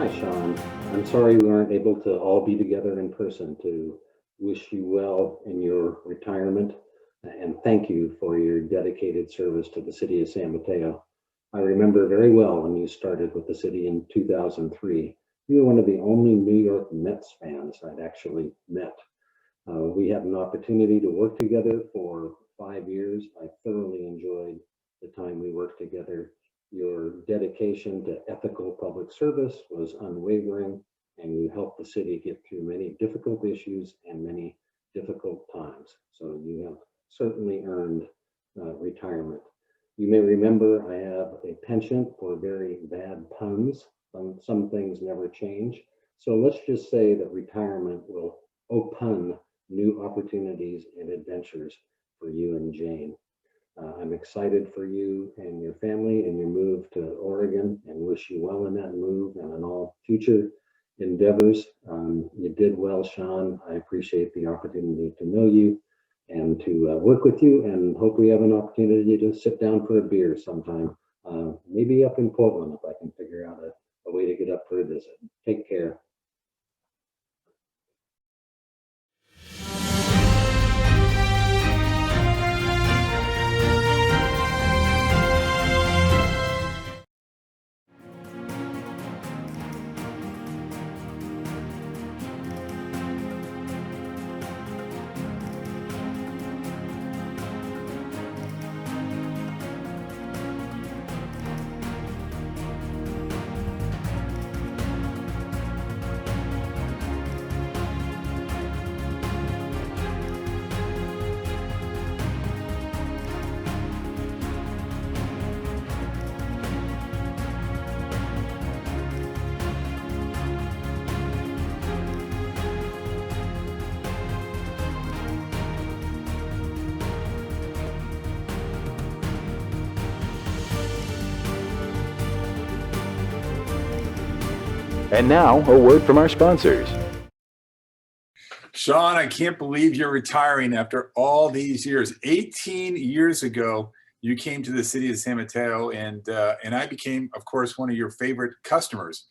Hi, Shawn. I'm sorry we aren't able to all be together in person to wish you well in your retirement and thank you for your dedicated service to the city of San Mateo. I remember very well when you started with the city in 2003. You were one of the only New York Mets fans I'd actually met. We had an opportunity to work together for 5 years. I thoroughly enjoyed the time we worked together. Your dedication to ethical public service was unwavering, and you helped the city get through many difficult issues and many difficult times. So you have certainly earned retirement. You may remember I have a penchant for very bad puns. Some things never change. So let's just say that retirement will open new opportunities and adventures for you and Jane. I'm excited for you and your family and your move to Oregon and wish you well in that move and in all future endeavors. You did well, Shawn. I appreciate the opportunity to know you and to work with you, and hope we have an opportunity to sit down for a beer sometime, maybe up in Portland if I can figure out a way to get up for a visit. Take care. And now, a word from our sponsors. Shawn, I can't believe you're retiring after all these years. 18 years ago, you came to the city of San Mateo, and I became, of course, one of your favorite customers.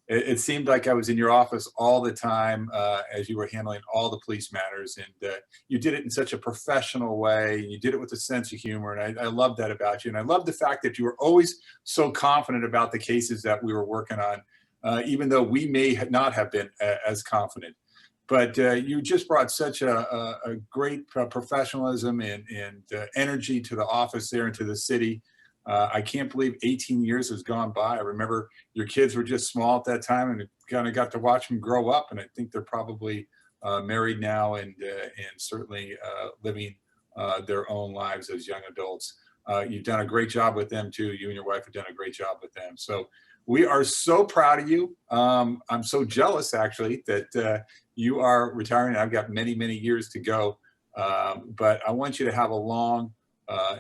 It seemed like I was in your office all the time as you were handling all the police matters, and you did it in such a professional way. You did it with a sense of humor, and I love that about you. And I love the fact that you were always so confident about the cases that we were working on, even though we may not have been as confident. But you just brought such a great professionalism and energy to the office there and to the city. I can't believe 18 years has gone by. I remember your kids were just small at that time, and kind of got to watch them grow up. And I think they're probably married now and certainly living their own lives as young adults. You've done a great job with them too. You and your wife have done a great job with them. So we are so proud of you. I'm so jealous, actually, that you are retiring. I've got many, many years to go. But I want you to have a long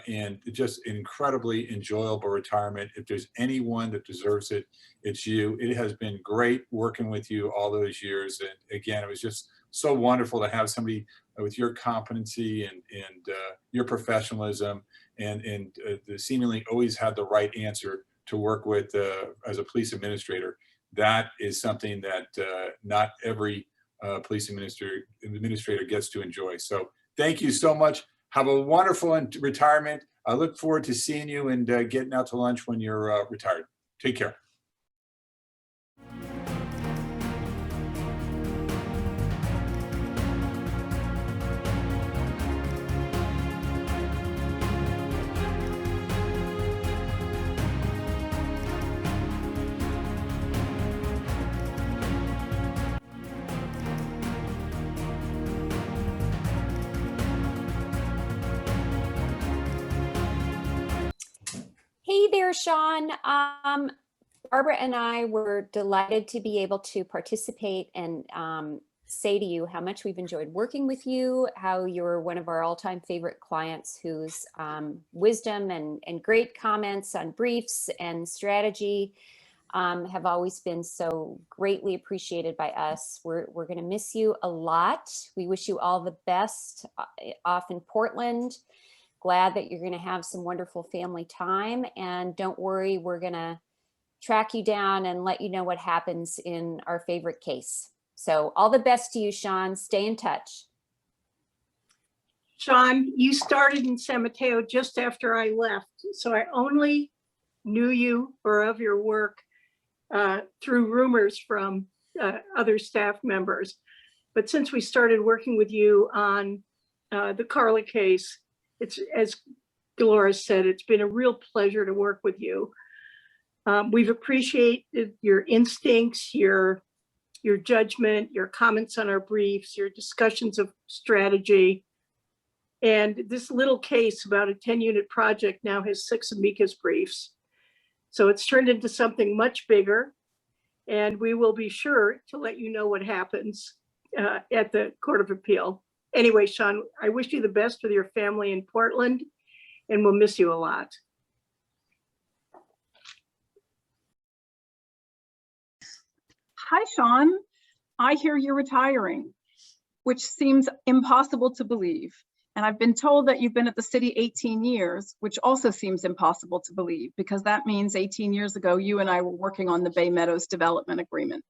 and just incredibly enjoyable retirement. If there's anyone that deserves it, it's you. It has been great working with you all those years. And again, it was just so wonderful to have somebody with your competency and your professionalism and seemingly always had the right answer to work with as a police administrator. That is something that not every police administrator gets to enjoy. So thank you so much. Have a wonderful retirement. I look forward to seeing you and getting out to lunch when you're retired. Take care. Hey there, Shawn. Barbara and I were delighted to be able to participate and say to you how much we've enjoyed working with you, how you're one of our all-time favorite clients whose wisdom and great comments on briefs and strategy have always been so greatly appreciated by us. We're going to miss you a lot. We wish you all the best off in Portland. Glad that you're going to have some wonderful family time, and don't worry, we're going to track you down and let you know what happens in our favorite case. So all the best to you, Shawn. Stay in touch. Shawn, you started in San Mateo just after I left, so I only knew you or of your work through rumors from other staff members. But since we started working with you on the Carla case, it's, as Dolores said, it's been a real pleasure to work with you. We've appreciated your instincts, your judgment, your comments on our briefs, your discussions of strategy. And this little case about a 10-unit project now has 6 amicus briefs. So it's turned into something much bigger. And we will be sure to let you know what happens at the Court of Appeal. Anyway, Shawn, I wish you the best with your family in Portland, and we'll miss you a lot. Hi, Shawn. I hear you're retiring, which seems impossible to believe. And I've been told that you've been at the city 18 years, which also seems impossible to believe, because that means 18 years ago, you and I were working on the Bay Meadows development agreement.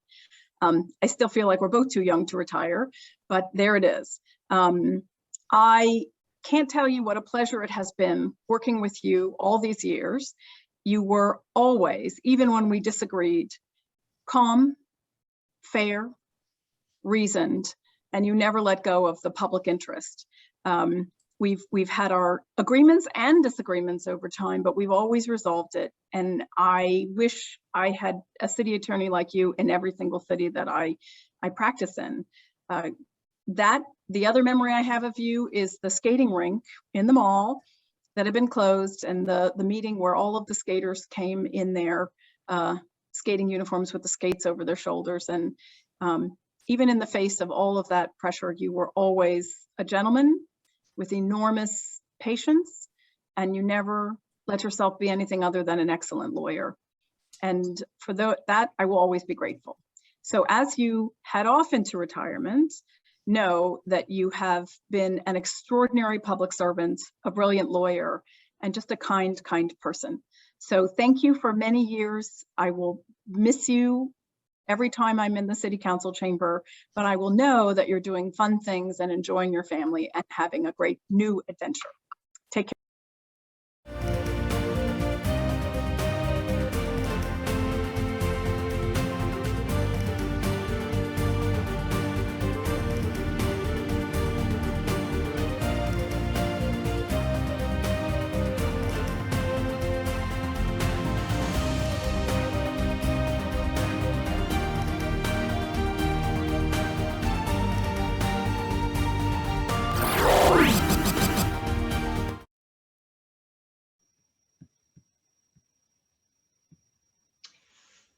I still feel like we're both too young to retire, but there it is. I can't tell you what a pleasure it has been working with you all these years. You were always, even when we disagreed, calm, fair, reasoned, and you never let go of the public interest. We've had our agreements and disagreements over time, but we've always resolved it. And I wish I had a city attorney like you in every single city that I practice in. The other memory I have of you is the skating rink in the mall that had been closed, and the meeting where all of the skaters came in their skating uniforms with the skates over their shoulders. And even in the face of all of that pressure, you were always a gentleman with enormous patience, and you never let yourself be anything other than an excellent lawyer. And for that, I will always be grateful. So as you head off into retirement, know that you have been an extraordinary public servant, a brilliant lawyer, and just a kind person. So thank you for many years. I will miss you every time I'm in the city council chamber, but I will know that you're doing fun things and enjoying your family and having a great new adventure. Take care.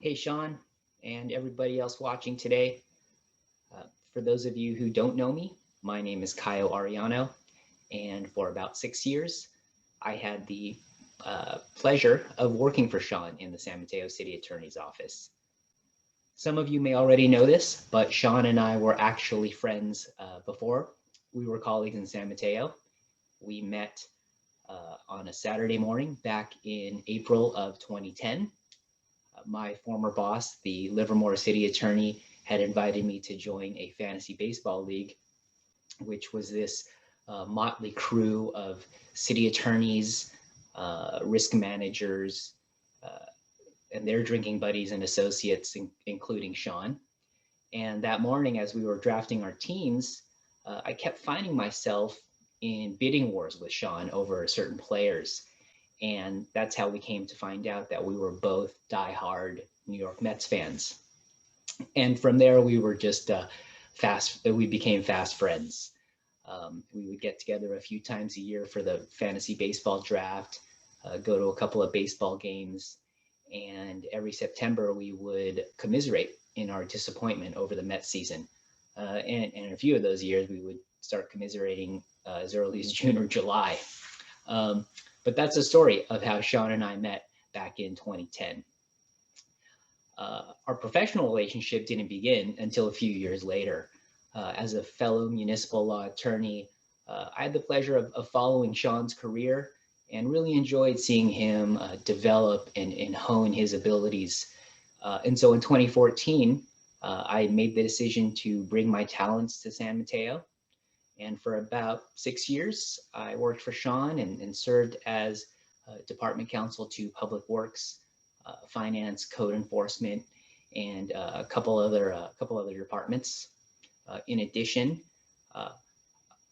Hey, Shawn, and everybody else watching today. For those of you who don't know me, my name is Caio Ariano, and for about 6 years, I had the pleasure of working for Shawn in the San Mateo City Attorney's Office. Some of you may already know this, but Shawn and I were actually friends before. We were colleagues in San Mateo. We met on a Saturday morning back in April of 2010. My former boss, the Livermore City Attorney, had invited me to join a fantasy baseball league, which was this motley crew of city attorneys, risk managers, and their drinking buddies and associates, including Shawn. And that morning, as we were drafting our teams, I kept finding myself in bidding wars with Shawn over certain players. And that's how we came to find out that we were both diehard New York Mets fans. And from there, we were just we became fast friends. We would get together a few times a year for the fantasy baseball draft, go to a couple of baseball games, and every September we would commiserate in our disappointment over the Mets season. And in a few of those years, we would start commiserating as early as June or July. But that's a story of how Shawn and I met back in 2010. Our professional relationship didn't begin until a few years later. As a fellow municipal law attorney, I had the pleasure of following Shawn's career and really enjoyed seeing him develop and hone his abilities. And so in 2014, I made the decision to bring my talents to San Mateo. And for about 6 years, I worked for Shawn and served as department counsel to Public Works, Finance, Code Enforcement, and a couple other departments. In addition,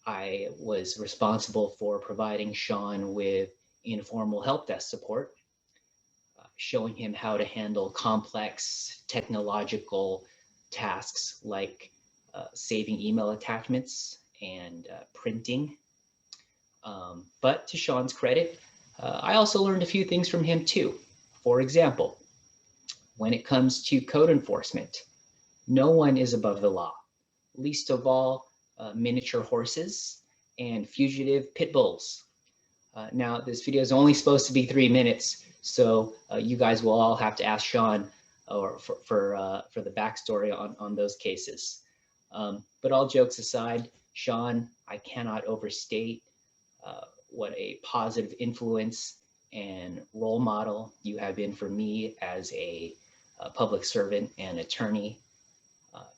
I was responsible for providing Shawn with informal help desk support, showing him how to handle complex technological tasks like saving email attachments and printing. But to Shawn's credit, I also learned a few things from him too. For example, when it comes to code enforcement, no one is above the law, least of all miniature horses and fugitive pit bulls. Now, this video is only supposed to be 3 minutes, so you guys will all have to ask Shawn or for the backstory on those cases. But all jokes aside, Shawn, I cannot overstate what a positive influence and role model you have been for me as a public servant and attorney.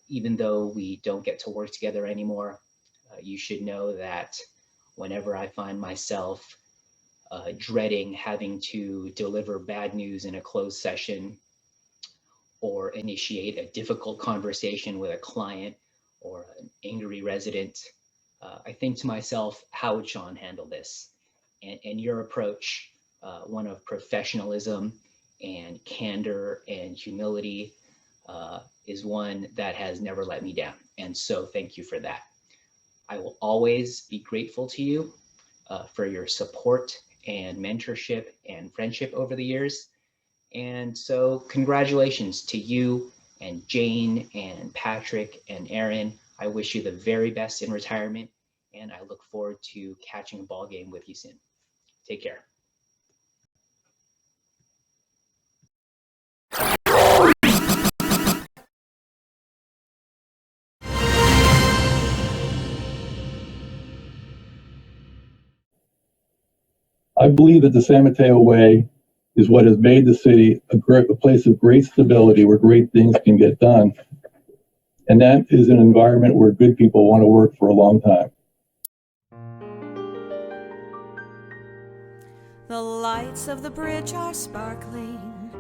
Even though we don't get to work together anymore, you should know that whenever I find myself dreading having to deliver bad news in a closed session or initiate a difficult conversation with a client or an angry resident, I think to myself, how would Shawn handle this? And your approach, one of professionalism and candor and humility, is one that has never let me down. And so thank you for that. I will always be grateful to you for your support and mentorship and friendship over the years. And so congratulations to you and Jane and Patrick and Aaron. I wish you the very best in retirement, and I look forward to catching a ball game with you soon. Take care. I believe that the San Mateo way is what has made the city a place of great stability where great things can get done. And that is an environment where good people want to work for a long time. The lights of the bridge are sparkling.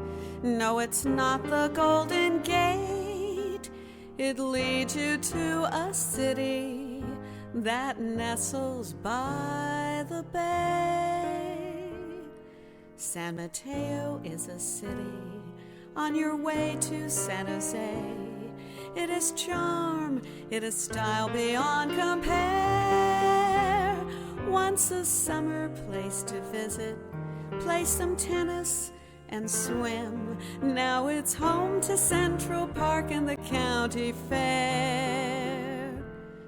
No, it's not the Golden Gate. It leads you to a city that nestles by the bay. San Mateo is a city on your way to San Jose. It is charm, it is style beyond compare. Once a summer place to visit, play some tennis and swim. Now it's home to Central Park and the county fair.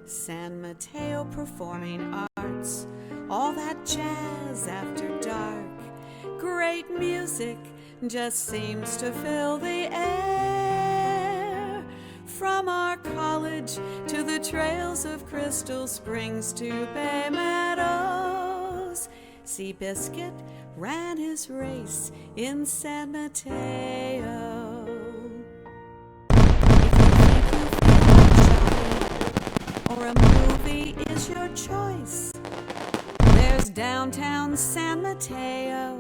San Mateo Performing Arts, all that jazz after dark. Great music just seems to fill the air. From our college to the trails of Crystal Springs to Bay Meadows, Seabiscuit ran his race in San Mateo. Or a movie is your choice, there's downtown San Mateo,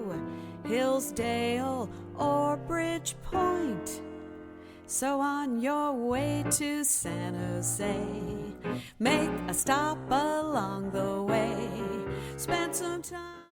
Hillsdale, or Bridgepoint. So on your way to San Jose, make a stop along the way. Spend some time